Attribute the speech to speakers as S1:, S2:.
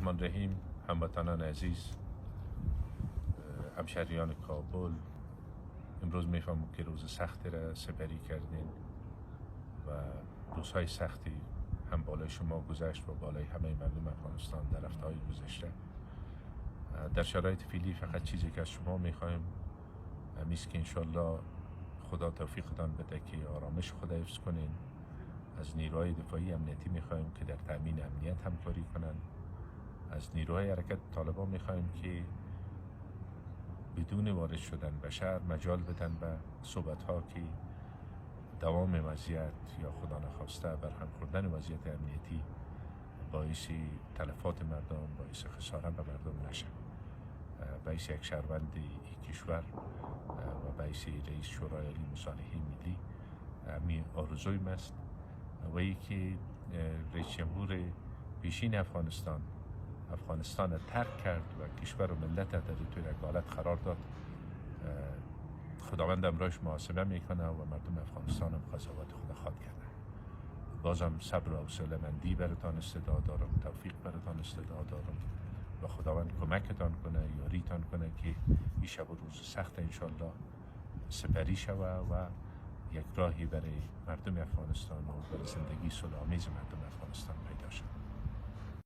S1: الرحمن الرحیم. هموطنان عزیز، همشهریان کابل، امروز میفهمم که روز سختی را سپری کردین و روزهای سختی هم بالای شما گذشت و بالای همه مردم افغانستان در هفته‌های گذشته. در شرایط فعلی فقط چیزی که از شما میخوایم همیست که انشالله خدا توفیقتان بده که آرامش خود حفظ کنین. از نیروهای دفاعی امنیتی میخوایم که در تامین امنیت همکاری کنن. از نیروهای حرکت طالبان میخوایم که بدون وارد شدن به شهر مجال بدن به صحبت ها که دوام وضعیت یا خدا نخواسته برهم خوردن وضعیت امنیتی باعث تلفات مردم، باعث خسارت به مردم نشه. باعث یک شهروند این کشور و باعث رئیس شورای عالی مصالحه ملی همین آرزویم است و یکی رئیس جمهور پیشین افغانستان را ترک کرد و کشور و ملت در توی یک حالت قرار داد. خداوند امرایش محاسبه میکنه و مردم افغانستان هم قضاوت خود خواد کرده. بازم صبر و حوصله مندی براتان استعداد دارم، توفیق براتان استعداد دارم و خداوند کمکتان کنه، یاریتان کنه که این شب و روز سخت انشالله سپری شوه و یک راهی برای مردم افغانستان و برای زندگی صلح‌آمیز مردم افغانستان پیدا شد.